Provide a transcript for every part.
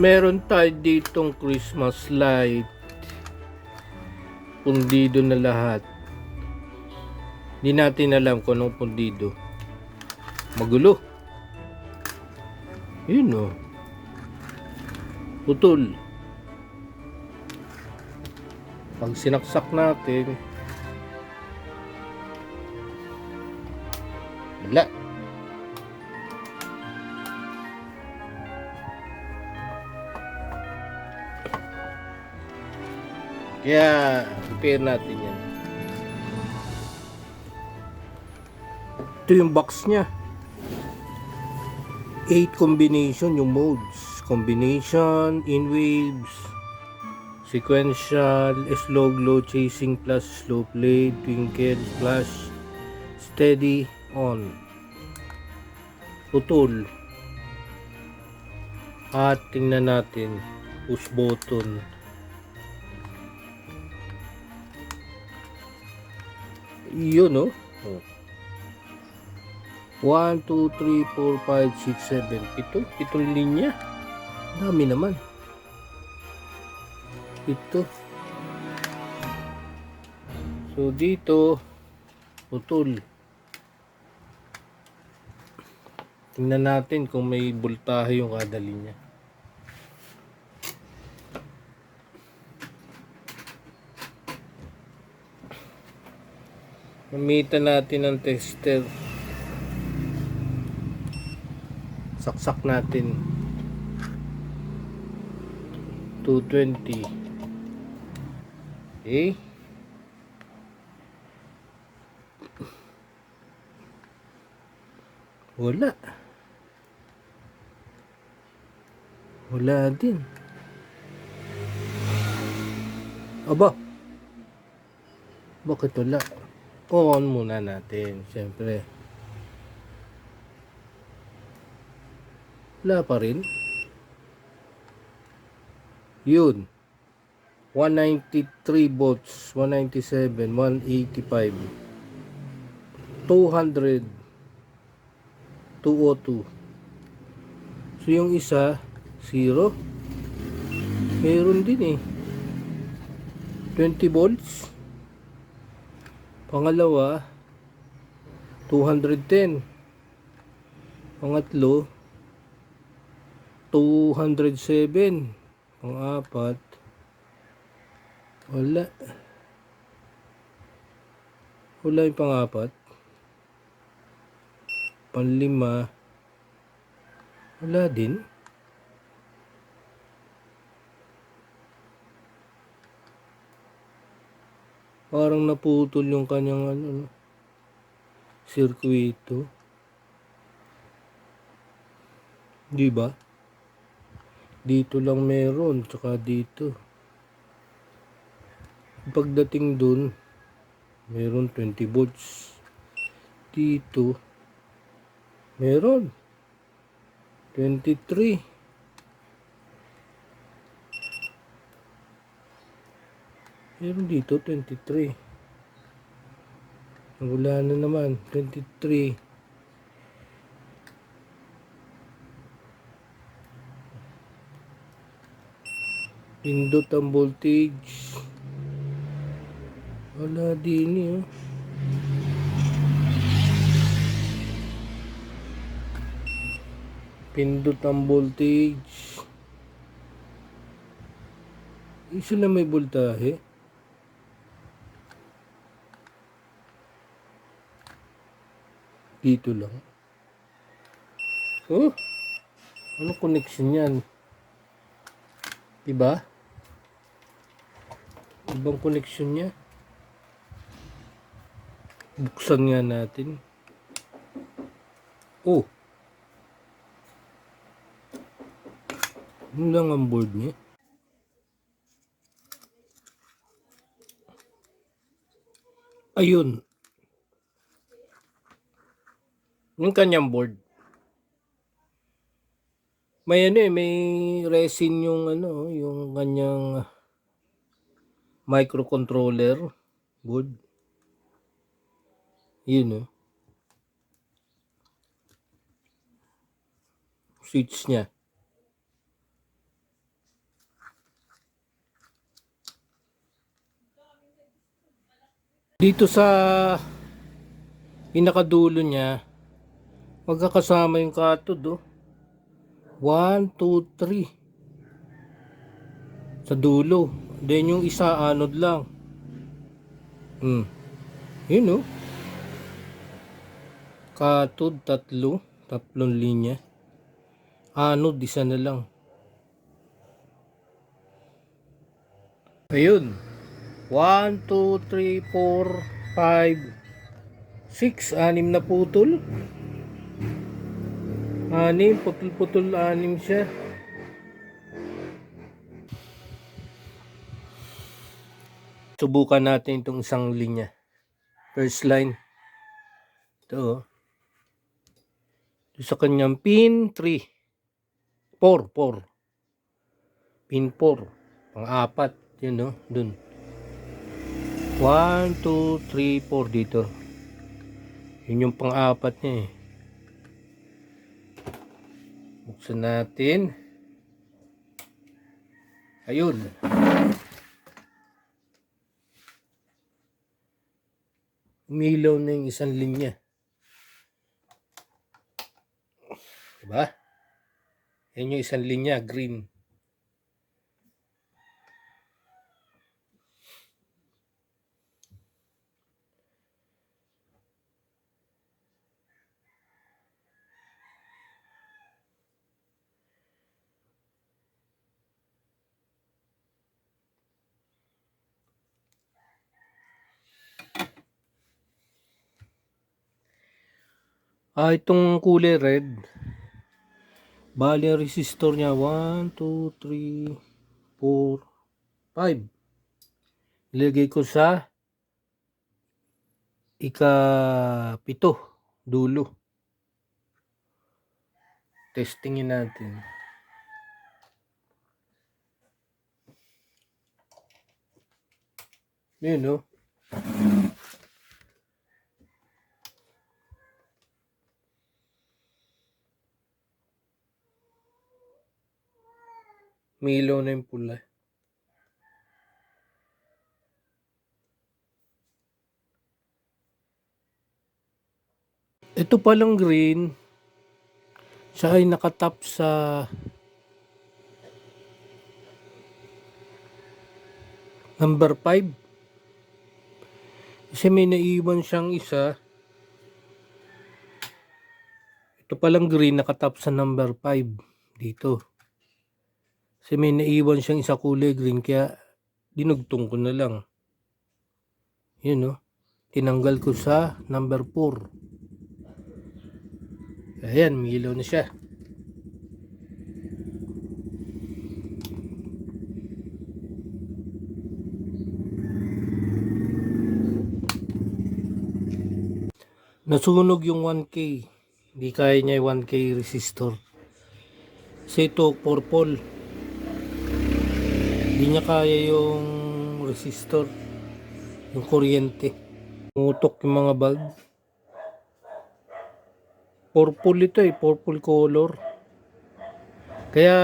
Meron tayo ditong Christmas light. Pundido na lahat. Hindi natin alam kung anong pundido. Magulo. Yun o. Putol. Pag sinaksak natin, wala. Kaya, repair natin yan. Ito yung box nya. 8 combination yung modes. Combination, in waves, sequential, slow glow, chasing plus, slow play, twinkle, flash, steady, on. Putol. At tingnan natin. Push button. Yun oh. 1, 2, 3, 4, 5, 6, 7 pitong linya. Dami naman. Ito. So dito putol. Tingnan natin kung may voltahe yung kada linya. Gamitan natin ang tester. Saksak natin 220. Okay. Wala din. Aba, bakit wala? On muna natin, siyempre. Wala pa rin. Yun. 193 volts, 197, 185, 200, 202. So yung isa, 0. Meron din eh. 20 volts. Pangalawa, 210. Pangatlo, 207. Pang-apat, wala. Wala yung pang-apat. Panlima, wala din. Parang naputol yung kanyang sirkuito. Di ba? Dito lang meron, tsaka dito. Pagdating dun, meron 20 volts. Dito, meron 23. Meron dito 23. Wala na naman 23. Pindot ang voltage. Wala din eh. Pindot ang voltage. Isa lang may voltahe. Dito lang. Oh, ano connection yan? Diba? Ibang connection niya. Buksan nga natin. Oh. Yun lang ang board niya. Ayun. Yung kanyang board. May may resin yung yung kanyang microcontroller board. Yun switch niya. Dito sa pinakadulo niya, magkakasama yung cathode, oh. 1, 2, 3 sa dulo. Then yung isa anode lang. Yun, oh. Cathode tatlong linya. Anode isa na lang. Ayun. 1, 2, 3, 4, 5, 6, 6 na putol. 6, putol-putol 6 siya. Subukan natin itong isang linya. First line. Ito, oh. Ito sa kanyang pin 3. 4. Pin 4. Pang-apat. Yun, no? Dun. 1, 2, 3, 4 dito. Yun yung pang-apat niya, eh. Buksan natin. Ayun. Umilaw na yung isang linya. Diba? Yan yung isang linya, green. Itong kulay red, bali ang resistor niya 1, 2, 3, 4, 5. Ilagay ko sa ika-7 dulo. Testingin natin. Yun, no? Milaw na yung pula. Ito palang green, siya ay nakatap sa number 5. Kasi may naiwan siyang isa. Ito palang green, nakatap sa number 5 dito. Kasi may naiwan siyang isa kulay green, kaya dinugtong ko na lang. Yun, no? Tinanggal ko sa number 4. Ayan, milaw na siya. Nasunog yung 1K. Hindi kaya niya yung 1K resistor. Kasi ito, purple. Hindi niya kaya yung resistor. Yung kuryente. Umutok yung mga bulb. Purple ito, purple color. Kaya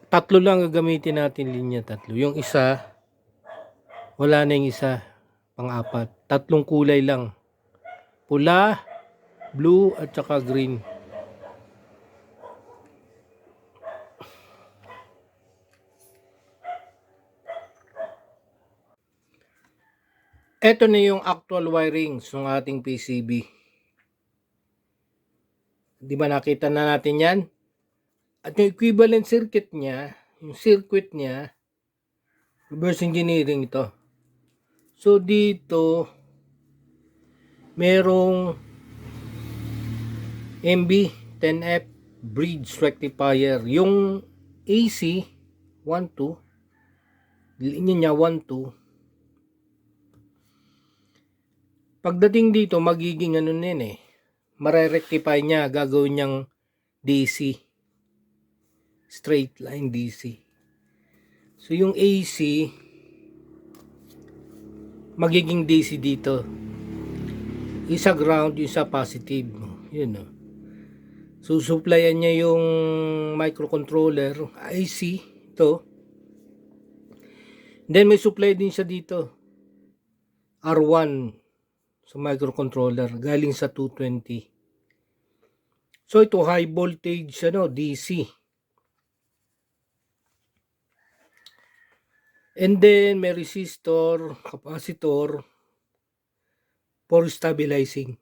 tatlo lang gagamitin natin, linya tatlo. Yung isa, wala na yung isa, pang-apat. Tatlong kulay lang. Pula, blue, at saka green. Ito na yung actual wirings ng ating PCB. Di ba nakita na natin yan? At yung equivalent circuit niya, yung circuit niya, reverse engineering ito. So dito, merong MB10F bridge rectifier. Yung AC, 1, 2, linya niya 1, 2. Pagdating dito, magiging ano nyan mare-rectify niya, gagawin niyang DC. Straight line DC. So yung AC, magiging DC dito. Isa ground, isa positive. Yun, no? So supplyan niya yung microcontroller, IC, ito. Then may supply din siya dito. R1 sa microcontroller galing sa 220. So ito high voltage DC. And then may resistor, capacitor for stabilizing.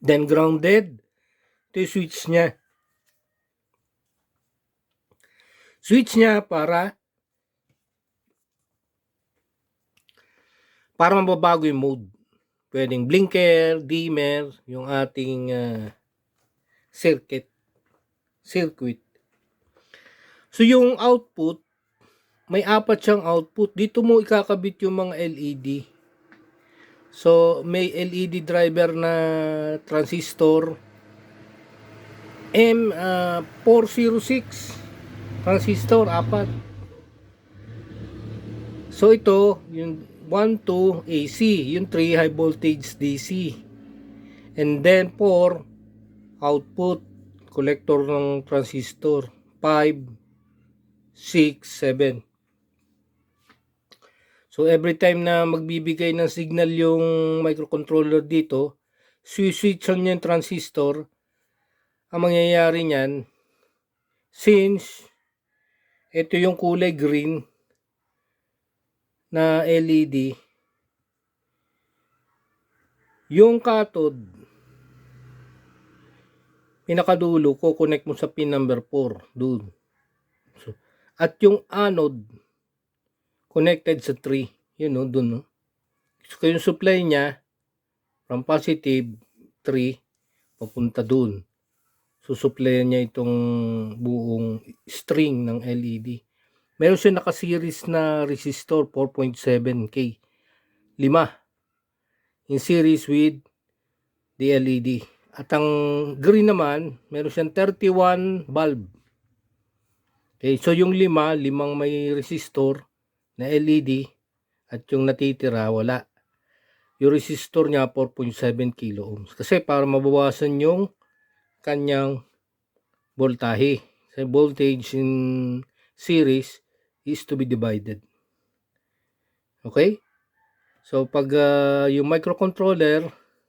Then grounded. Ito yung switch niya. Switch niya para mababago yung mode. Pwedeng blinker, dimmer, yung ating circuit. So yung output, may 4 siyang output. Dito mo ikakabit yung mga LED. So may LED driver na transistor M406 transistor 4. So ito yung 1, 2 AC, yung 3 high voltage DC. And then 4 output collector ng transistor 5, 6, 7. So every time na magbibigay ng signal yung microcontroller dito, switch on yung transistor. Ang mangyayari niyan, since ito yung kulay green na LED, yung cathode, pinakadulo, connect mo sa pin number 4, doon. So, at yung anode, connected sa 3, yun doon. So yung supply niya, from positive 3, papunta doon. Susuplayan niya itong buong string ng LED. Meron siya naka-series na resistor 4.7K. 5. In series with the LED. At ang green naman, meron siyang 31 bulb. Okay, so yung 5 may resistor na LED at yung natitira wala. Yung resistor niya 4.7 kilo ohms. Kasi para mabawasan yung kanyang voltahe. So voltage in series is to be divided. Okay? So pag yung microcontroller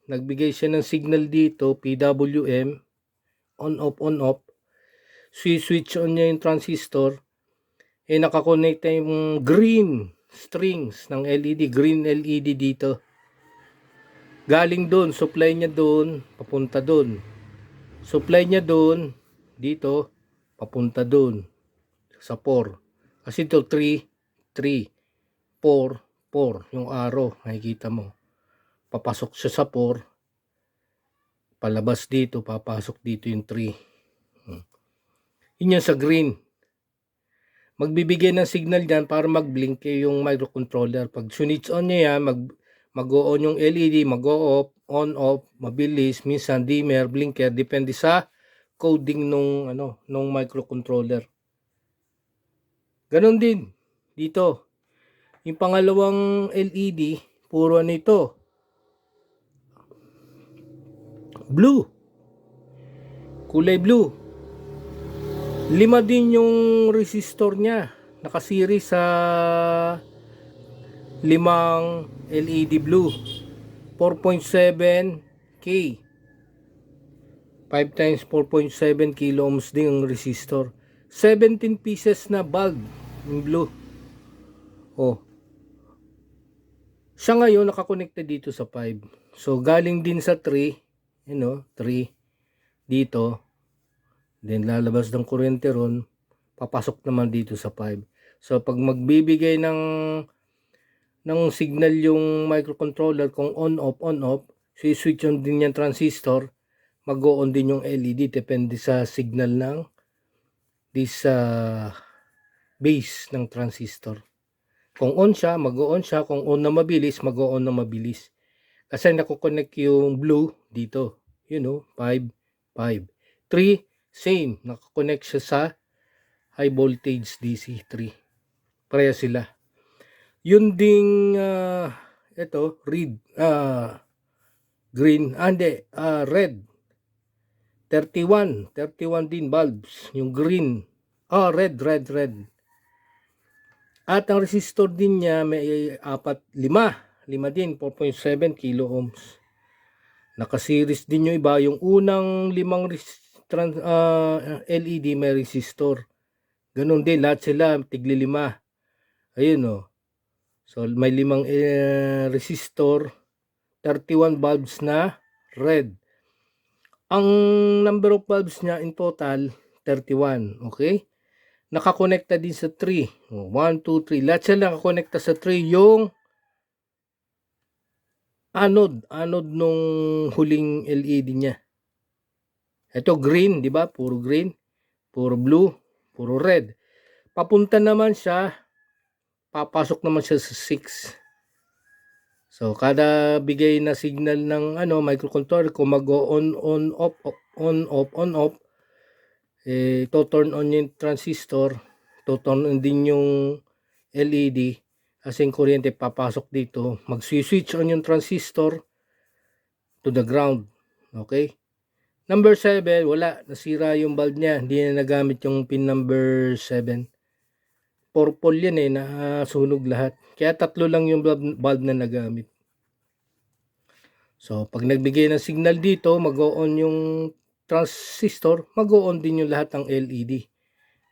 nagbigay siya ng signal dito, PWM, on off, switch on niya yung transistor, nakakonect na yung green strings ng LED, green LED dito. Galing doon, supply niya doon, papunta doon. Supply niya doon, dito, papunta doon. Sa 4. Kasi ito 3, 3, 4, 4. Yung arrow, nakikita mo. Papasok siya sa 4. Palabas dito, papasok dito yung 3. Yun yan sa green. Magbibigay ng signal dyan para mag-blink yung microcontroller. Pag switch on niya yan, mag-o-on yung LED, mag-o-off, on-off, mabilis, minsan dimmer, blinker, depende sa coding nung microcontroller. Ganon din dito. Yung pangalawang LED, puro nito. Blue. Kulay blue. 5 din yung resistor niya. Nakaseries sa 5 LED blue. 4.7K. 5 times 4.7 kilo ohms din yung resistor. 17 pieces na bulb yung blue. Oh. Siya ngayon nakakonekta dito sa 5. So galing din sa 3, 3 dito. Then lalabas ng kuryente ron, papasok naman dito sa 5. So pag magbibigay ng signal yung microcontroller, kung on off, switch on din yung transistor, mag-on din yung LED, depende sa signal ng this base ng transistor. Kung on siya, mag-on siya. Kung on na mabilis, mag-on na mabilis. Kasi nakukonect yung blue dito. 5, 5. 3, same. Nakakonect siya sa high voltage DC 3. Pareha sila. Yun ding ito, green, red. 31 din bulbs. Yung green. Red. At ang resistor din niya may 5 din, 4.7 kilo ohms. Naka-series din yung iba. Yung unang 5 LED may resistor. Ganun din, lahat sila tigli-5. Ayun o. So may 5 resistor, 31 bulbs na red. Ang number of bulbs niya in total, 31. Okay? Nakakonekta din sa 3. 1, 2, 3. Lahat sila nakakonekta sa 3. Yung anode nung huling LED niya. Ito green, di ba? Puro green, puro blue, puro red. Papunta naman siya, papasok naman siya sa 6. So kada bigay na signal ng microcontroller, kung mag-on off, to turn on yung transistor, to turn on din yung LED, kasi yung kuryente papasok dito, mag-switch on yung transistor to the ground. Okay? Number 7, wala, nasira yung bulb niya, hindi na nagamit yung pin number 7. Purple yan nasunog lahat. Kaya 3 lang yung bulb na nagamit. So pag nagbigay ng signal dito, mag-on yung transistor, mag-on din yung lahat ng LED.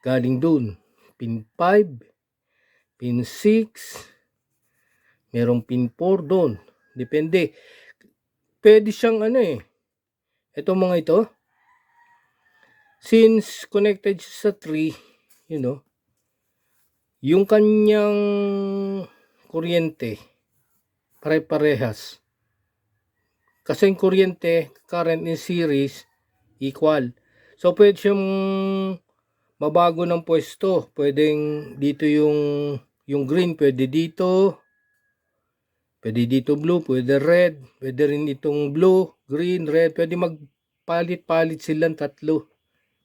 Galing dun, pin 5, pin 6, merong pin 4 doon. Depende. Pwede siyang ito mga ito. Since connected sa 3, yung kanyang kuryente, pare-parehas. Kasi yung kuryente, current in series, equal. So pwede siyang mabago ng pwesto. Pwedeng dito yung green, pwede dito blue, pwede red, pwede rin itong blue, green, red, pwede magpalit-palit silang 3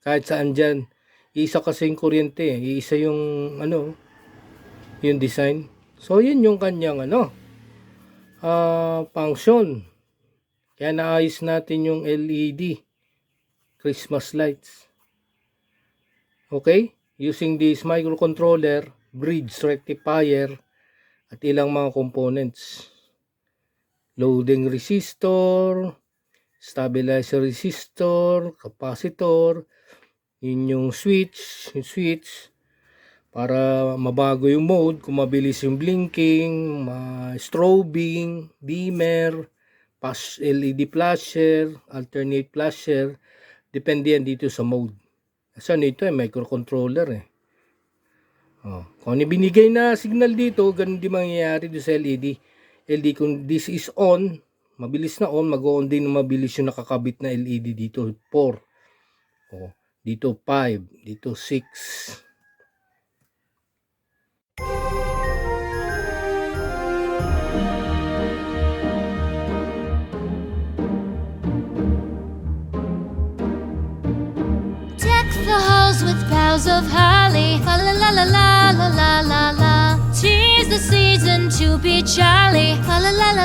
kahit saan dyan. Isa kasi yung kuryente, isa yung yung design. So yun yung kanyang function. Kaya naayos natin yung LED Christmas lights. Okay? Using this microcontroller, bridge rectifier, at ilang mga components. Loading resistor, stabilizer resistor, capacitor, yun yung switch para mabago yung mode, kung mabilis yung blinking, strobing, dimmer, LED flasher, alternate flasher, depende yan dito sa mode. Kasi ito microcontroller kung binigay na signal dito, ganun din mangyayari dito sa LED. LED kung this is on, mabilis na on, mag-on din mabilis yung nakakabit na LED dito, 4. Dito 5, dito 6. The halls with boughs of holly, fa la la la la la la la la. 'Tis the season to be jolly, fa la la la